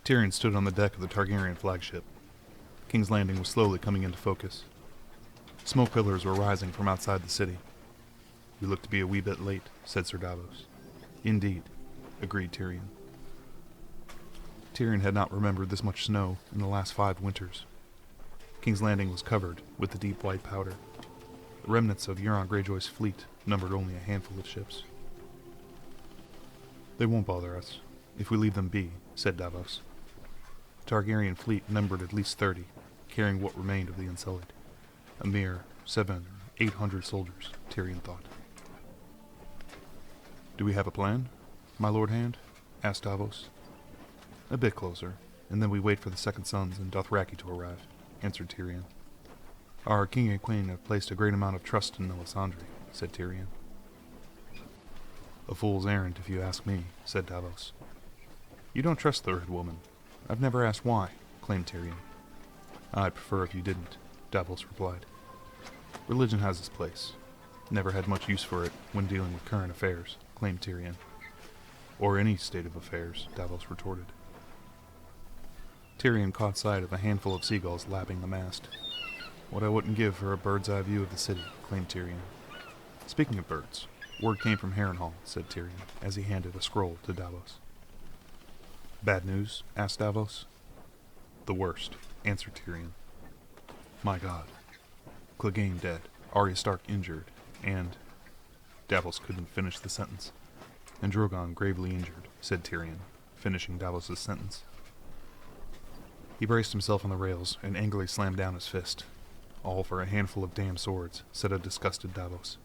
Tyrion stood on the deck of the Targaryen flagship. King's Landing was slowly coming into focus. Smoke pillars were rising from outside the city. "We look to be a wee bit late," said Sir Davos. "Indeed," agreed Tyrion. Tyrion had not remembered this much snow in the last 5 winters. King's Landing was covered with the deep white powder. The remnants of Euron Greyjoy's fleet numbered only a handful of ships. "They won't bother us, if we leave them be," said Davos. The Targaryen fleet numbered at least 30, carrying what remained of the Unsullied. A mere 700 or 800 soldiers, Tyrion thought. "Do we have a plan, my Lord Hand?" asked Davos. "A bit closer, and then we wait for the Second Sons and Dothraki to arrive," answered Tyrion. "Our king and queen have placed a great amount of trust in Melisandre," said Tyrion. "A fool's errand, if you ask me," said Davos. "You don't trust the Red Woman. I've never asked why," claimed Tyrion. "I'd prefer if you didn't," Davos replied. "Religion has its place. Never had much use for it when dealing with current affairs," claimed Tyrion. "Or any state of affairs," Davos retorted. Tyrion caught sight of a handful of seagulls lapping the mast. "What I wouldn't give for a bird's-eye view of the city," claimed Tyrion. "Speaking of birds, word came from Harrenhal," said Tyrion, as he handed a scroll to Davos. "Bad news?" asked Davos. "The worst," answered Tyrion. "My God. Clegane dead, Arya Stark injured, and—" Davos couldn't finish the sentence. "And Drogon gravely injured," said Tyrion, finishing Davos' sentence. He braced himself on the rails and angrily slammed down his fist. "All for a handful of damn swords," said a disgusted Davos.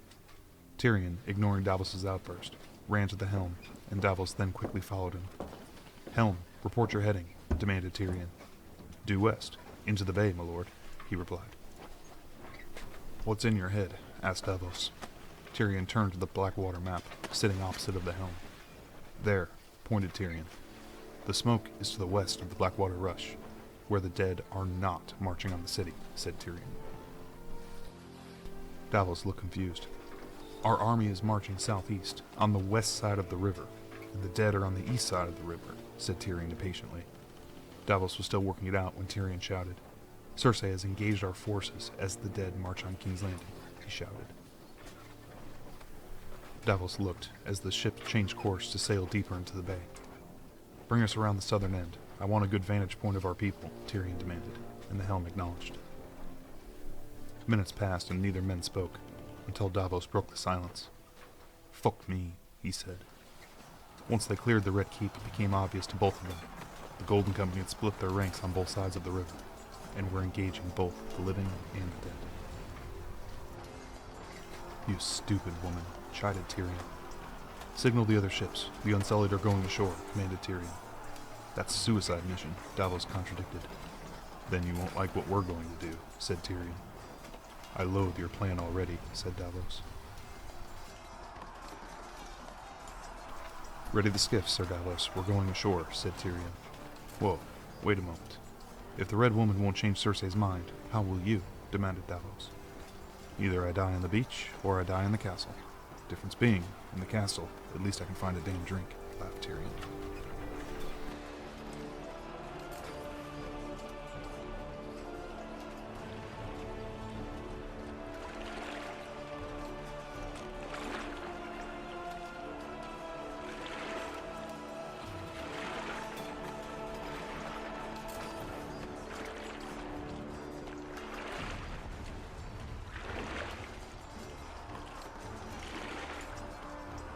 Tyrion, ignoring Davos' outburst, ran to the helm, and Davos then quickly followed him. "Helm, report your heading," demanded Tyrion. "Due west, into the bay, my lord," he replied. "What's in your head?" asked Davos. Tyrion turned to the Blackwater map, sitting opposite of the helm. "There," pointed Tyrion. "The smoke is to the west of the Blackwater Rush, where the dead are not marching on the city," said Tyrion. Davos looked confused. "Our army is marching southeast, on the west side of the river, and the dead are on the east side of the river," said Tyrion impatiently. Davos was still working it out when Tyrion shouted, "Cersei has engaged our forces as the dead march on King's Landing," he shouted. Davos looked as the ship changed course to sail deeper into the bay. "Bring us around the southern end. I want a good vantage point of our people," Tyrion demanded, and the helm acknowledged. Minutes passed and neither man spoke, until Davos broke the silence. "Fuck me," he said. Once they cleared the Red Keep, it became obvious to both of them. The Golden Company had split their ranks on both sides of the river, and were engaging both the living and the dead. "You stupid woman," chided Tyrion. "Signal the other ships. The Unsullied are going ashore," commanded Tyrion. "That's a suicide mission," Davos contradicted. "Then you won't like what we're going to do," said Tyrion. "I loathe your plan already," said Davos. "Ready the skiffs, Sir Davos. We're going ashore," said Tyrion. "Whoa, wait a moment. If the Red Woman won't change Cersei's mind, how will you?" demanded Davos. "Either I die on the beach, or I die in the castle. Difference being, in the castle, at least I can find a damn drink," laughed Tyrion.